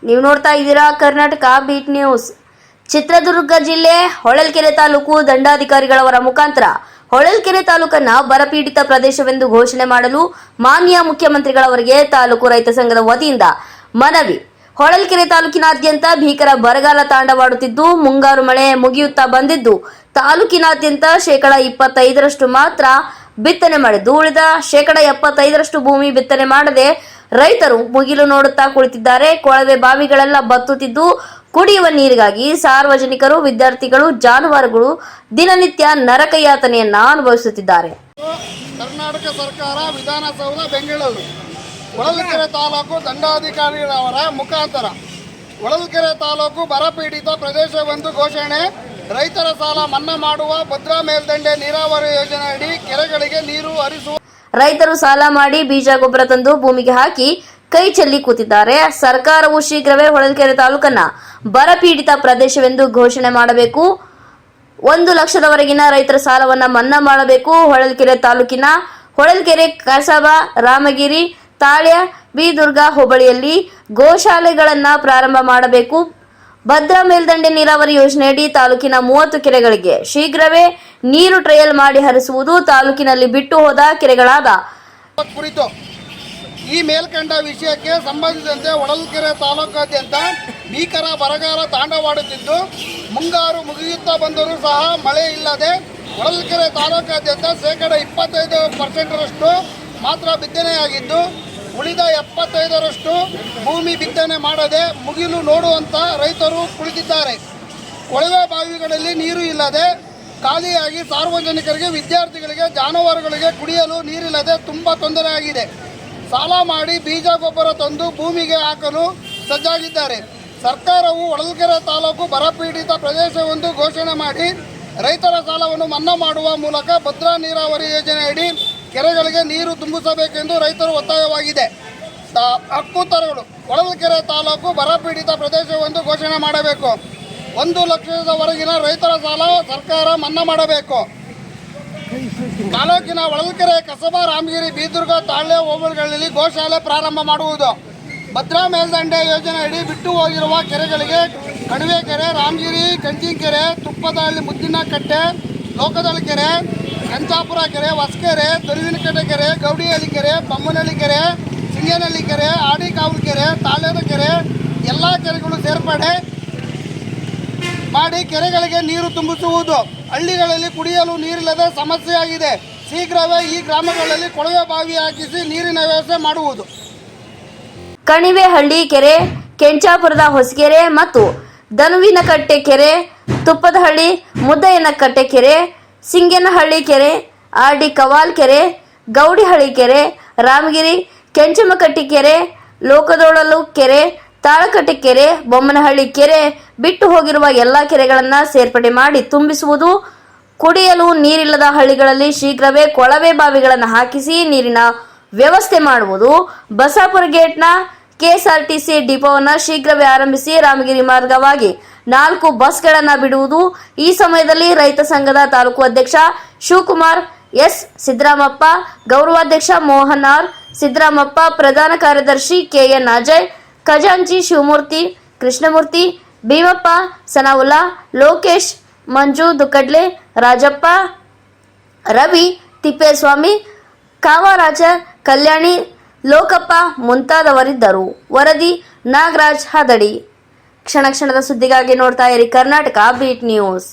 ನೀವು ನೋಡ್ತಾ ಇದ್ದೀರಾ ಕರ್ನಾಟಕ ಬೀಟ್ ನ್ಯೂಸ್. ಚಿತ್ರದುರ್ಗ ಜಿಲ್ಲೆ ಹೊಳಲ್ಕೆರೆ ತಾಲೂಕು ದಂಡಾಧಿಕಾರಿಗಳವರ ಮುಖಾಂತರ ಹೊಳಲ್ಕೆರೆ ತಾಲೂಕನ್ನ ಬರಪೀಡಿತ ಪ್ರದೇಶವೆಂದು ಘೋಷಣೆ ಮಾಡಲು ಮಾನ್ಯ ಮುಖ್ಯಮಂತ್ರಿಗಳವರಿಗೆ ತಾಲೂಕು ರೈತ ಸಂಘದ ವತಿಯಿಂದ ಮನವಿ. ಹೊಳಲ್ಕೆರೆ ತಾಲೂಕಿನಾದ್ಯಂತ ಭೀಕರ ಬರಗಾಲ ತಾಂಡವಾಡುತ್ತಿದ್ದು ಮುಂಗಾರು ಮಳೆ ಮುಗಿಯುತ್ತಾ ಬಂದಿದ್ದು ತಾಲೂಕಿನಾದ್ಯಂತ 25% ಮಾತ್ರ ಬಿತ್ತನೆ ಮಾಡಿದ್ದು ಉಳಿದ 75% ಭೂಮಿ ಬಿತ್ತನೆ ಮಾಡದೆ ರೈತರು ಮುಗಿಲು ನೋಡುತ್ತಾ ಕುಳಿತಿದ್ದಾರೆ. ಕೊಳವೆ ಬಾವಿಗಳೆಲ್ಲ ಬತ್ತುತ್ತಿದ್ದು ಕುಡಿಯುವ ನೀರಿಗಾಗಿ ಸಾರ್ವಜನಿಕರು, ವಿದ್ಯಾರ್ಥಿಗಳು, ಜಾನುವಾರುಗಳು ದಿನನಿತ್ಯ ನರಕ ಯಾತನೆಯನ್ನ ಅನುಭವಿಸುತ್ತಿದ್ದಾರೆ. ಕರ್ನಾಟಕ ಸರ್ಕಾರ ವಿಧಾನಸೌಧ ಬೆಂಗಳೂರು ಹೊಳಲ್ಕೆರೆ ತಾಲೂಕು ದಂಡಾಧಿಕಾರಿಗಳವರ ಮುಖಾಂತರ ಹೊಳಲ್ಕೆರೆ ತಾಲೂಕು ಬರಪೀಡಿತ ಪ್ರದೇಶವೆಂದು ಘೋಷಣೆ, ರೈತರ ಸಾಲ ಮನ್ನಾ ಮಾಡುವ ಭದ್ರಾ ಮೇಲ್ದಂಡೆ ನೀರಾವರಿ ಯೋಜನೆ ಅಡಿ ಕೆರೆಗಳಿಗೆ ನೀರು ಹರಿಸುವ. ರೈತರು ಸಾಲ ಮಾಡಿ ಬೀಜ ಗೊಬ್ಬರ ತಂದು ಭೂಮಿಗೆ ಹಾಕಿ ಕೈ ಚೆಲ್ಲಿ ಕೂತಿದ್ದಾರೆ. ಸರ್ಕಾರವು ಶೀಘ್ರವೇ ಹೊಳಲ್ಕೆರೆ ತಾಲೂಕನ್ನ ಬರಪೀಡಿತ ಪ್ರದೇಶವೆಂದು ಘೋಷಣೆ ಮಾಡಬೇಕು. 1 ಲಕ್ಷದವರೆಗಿನ ರೈತರ ಸಾಲವನ್ನ ಮನ್ನಾ ಮಾಡಬೇಕು. ಹೊಳಲ್ಕೆರೆ ತಾಲೂಕಿನ ಹೊಳಲ್ಕೆರೆ, ಕಸಬಾ, ರಾಮಗಿರಿ, ತಾಳ್ಯ, ಬಿ-ದುರ್ಗ ಹೋಬಳಿಯಲ್ಲಿ ಗೋಶಾಲೆಗಳನ್ನ ಪ್ರಾರಂಭ ಮಾಡಬೇಕು. ಭದ್ರಾ ಮೇಲ್ದಂಡೆ ನೀರಾವರಿ ಯೋಜನೆಯಡಿ ತಾಲೂಕಿನ 30 ಕೆರೆಗಳಿಗೆ ಶೀಘ್ರವೇ ನೀರು ಟ್ರಯಲ್ ಮಾಡಿ ಹರಿಸುವುದು. ತಾಲೂಕಿನಲ್ಲಿ ಬಿಟ್ಟು ಹೋದ ಕೆರೆಗಳಾದ ಕುರಿತು ಈ ಮೇಲ್ಕಂಡ ವಿಷಯಕ್ಕೆ ಸಂಬಂಧಿಸಿದಂತೆ ಹೊಳಲ್ಕೆರೆ ತಾಲೂಕಾದ್ಯಂತ ಭೀಕರ ಬರಗಾಲ ತಾಂಡವಾಡುತ್ತಿದ್ದು ಮುಂಗಾರು ಮುಗಿಯುತ್ತಾ ಬಂದರೂ ಸಹ ಮಳೆ ಇಲ್ಲದೆ ಹೊಳಲ್ಕೆರೆ ತಾಲೂಕಾದ್ಯಂತ 25% ಮಾತ್ರ ಬಿತ್ತನೆಯಾಗಿದ್ದು ಉಳಿದ 75% ಭೂಮಿ ಬಿತ್ತನೆ ಮಾಡದೆ ಮುಗಿಲು ನೋಡುವಂತ ರೈತರು ಕುಳಿತಿದ್ದಾರೆ. ಕೊಳವೆ ಬಾವಿಗಳಲ್ಲಿ ನೀರು ಇಲ್ಲದೆ ಖಾಲಿಯಾಗಿ ಸಾರ್ವಜನಿಕರಿಗೆ, ವಿದ್ಯಾರ್ಥಿಗಳಿಗೆ, ಜಾನುವಾರುಗಳಿಗೆ ಕುಡಿಯಲು ನೀರಿಲ್ಲದೆ ತುಂಬ ತೊಂದರೆಯಾಗಿದೆ. ಸಾಲ ಮಾಡಿ ಬೀಜ ಗೊಬ್ಬರ ತಂದು ಭೂಮಿಗೆ ಹಾಕಲು ಸಜ್ಜಾಗಿದ್ದಾರೆ. ಸರ್ಕಾರವು ಹೊಳಲ್ಕೆರೆ ತಾಲೂಕು ಬರಪೀಡಿತ ಪ್ರದೇಶವೆಂದು ಘೋಷಣೆ ಮಾಡಿ ರೈತರ ಸಾಲವನ್ನು ಮನ್ನಾ ಮಾಡುವ ಮೂಲಕ ಭದ್ರಾ ನೀರಾವರಿ ಯೋಜನೆಯಡಿ ಕೆರೆಗಳಿಗೆ ನೀರು ತುಂಬಿಸಬೇಕೆಂದು ರೈತರು ಒತ್ತಾಯವಾಗಿದೆ. ಹಕ್ಕುತ್ತರಗಳು ಹೊಳಲ್ಕೆರೆ ತಾಲೂಕು ಬರಪೀಡಿತ ಪ್ರದೇಶವೆಂದು ಘೋಷಣೆ ಮಾಡಬೇಕು. 1 ಲಕ್ಷದವರೆಗಿನ ರೈತರ ಸಾಲ ಸರ್ಕಾರ ಮನ್ನಾ ಮಾಡಬೇಕು. ತಾಲೂಕಿನ ಹೊಳಲ್ಕೆರೆ, ಕಸಬಾ, ರಾಮಗಿರಿ, ಬಿ-ದುರ್ಗ, ತಾಳ್ಯ ಹೋಬಳಿಗಳಲ್ಲಿ ಗೋಶಾಲೆ ಪ್ರಾರಂಭ ಮಾಡುವುದು. ಭದ್ರಾ ಮೇಲ್ದಂಡೆ ಯೋಜನೆ ಅಡಿ ಬಿಟ್ಟು ಹೋಗಿರುವ ಕೆರೆಗಳಿಗೆ ಕಣಿವೆ ಕೆರೆ, ರಾಮಗಿರಿ, ಕಂಚಿಕೆರೆ, ತುಪ್ಪದಹಳ್ಳಿ, ಮುದ್ದಿನಕಟ್ಟೆ, ಲೋಕದಳ್ಳಿ ಕೆರೆ, ಕಂಚಾಪುರ ಕೆರೆ, ಹೊಸಕೆರೆ, ದೊರಿವಿನಕಟ್ಟೆ ಕೆರೆ, ಗೌಡಿಹಳ್ಳಿ ಕೆರೆ, ಬೊಮ್ಮನಹಳ್ಳಿ ಕೆರೆ, ಸಿಂಗೇನಹಳ್ಳಿ ಕೆರೆ, ಆಡಿಕಾವಲು ಕೆರೆ, ತಾಳ್ಯದ ಕೆರೆ ಎಲ್ಲ ಕೆರೆಗಳು ಸೇರ್ಪಡೆ ಮಾಡಿ ಕೆರೆಗಳಿಗೆ ನೀರು ತುಂಬಿಸುವುದು. ಹಳ್ಳಿಗಳಲ್ಲಿ ಕುಡಿಯಲು ನೀರಿಲ್ಲದೆ ಸಮಸ್ಯೆಯಾಗಿದೆ. ಶೀಘ್ರವೇ ಈ ಗ್ರಾಮಗಳಲ್ಲಿ ಕೊಳವೆ ಬಾವಿ ಹಾಕಿಸಿ ನೀರಿನ ವ್ಯವಸ್ಥೆ ಮಾಡುವುದು. ಕಣಿವೆಹಳ್ಳಿ ಕೆರೆ, ಕೆಂಚಾಪುರದ ಹೊಸಕೆರೆ ಮತ್ತು ದನುವಿನಕಟ್ಟೆ ಕೆರೆ, ತುಪ್ಪದಹಳ್ಳಿ, ಮುದ್ದಯ್ಯನಕಟ್ಟೆ ಕೆರೆ, ಸಿಂಗೇನಹಳ್ಳಿ ಕೆರೆ, ಆರ್ಡಿ ಕವಾಲ್ ಕೆರೆ, ಗೌಡಿಹಳ್ಳಿ ಕೆರೆ, ರಾಮಗಿರಿ, ಕೆಂಚಮಕಟ್ಟಿ ಕೆರೆ, ಲೋಕದೊಳಲು ಕೆರೆ, ತಾಳಕಟ್ಟೆ ಕೆರೆ, ಬೊಮ್ಮನಹಳ್ಳಿ ಕೆರೆ ಬಿಟ್ಟು ಹೋಗಿರುವ ಎಲ್ಲ ಕೆರೆಗಳನ್ನು ಸೇರ್ಪಡೆ ಮಾಡಿ ತುಂಬಿಸುವುದು. ಕುಡಿಯಲು ನೀರಿಲ್ಲದ ಹಳ್ಳಿಗಳಲ್ಲಿ ಶೀಘ್ರವೇ ಕೊಳವೆ ಬಾವಿಗಳನ್ನು ಹಾಕಿಸಿ ನೀರಿನ ವ್ಯವಸ್ಥೆ ಮಾಡುವುದು. ಬಸಾಪುರ ಗೇಟ್ನ ಕೆಎಸ್ಆರ್ಟಿಸಿ ಡಿಪೋವನ್ನು ಶೀಘ್ರವೇ ಆರಂಭಿಸಿ ರಾಮಗಿರಿ ಮಾರ್ಗವಾಗಿ 4 ಬಸ್ಗಳನ್ನು ಬಿಡುವುದು. ಈ ಸಮಯದಲ್ಲಿ ರೈತ ಸಂಘದ ತಾಲೂಕು ಅಧ್ಯಕ್ಷ ಶಿವಕುಮಾರ್ ಎಸ್, ಸಿದ್ದರಾಮಪ್ಪ, ಗೌರವಾಧ್ಯಕ್ಷ ಮೋಹನ್ ಆರ್ ಸಿದ್ದರಾಮಪ್ಪ, ಪ್ರಧಾನ ಕಾರ್ಯದರ್ಶಿ ಕೆಎನ್ ಅಜಯ್, ಖಜಾಂಚಿ ಶಿವಮೂರ್ತಿ, ಕೃಷ್ಣಮೂರ್ತಿ, ಭೀಮಪ್ಪ, ಸನಾವುಲ್ಲಾ, ಲೋಕೇಶ್, ಮಂಜು ದುಕ್ಕಡ್ಲೆ, ರಾಜಪ್ಪ, ರವಿ, ತಿಪ್ಪೇಸ್ವಾಮಿ, ಕಾಮರಾಜ, ಕಲ್ಯಾಣಿ, ಲೋಕಪ್ಪ ಮುಂತಾದವರಿದ್ದರು. ವರದಿ ನಾಗರಾಜ್ ಹದಡಿ. ಕ್ಷಣ ಕ್ಷಣದ ಸುದ್ದಿಗಾಗಿ ನೋಡ್ತಾ ಇರಿ ಕರ್ನಾಟಕ ಬೀಟ್ ನ್ಯೂಸ್.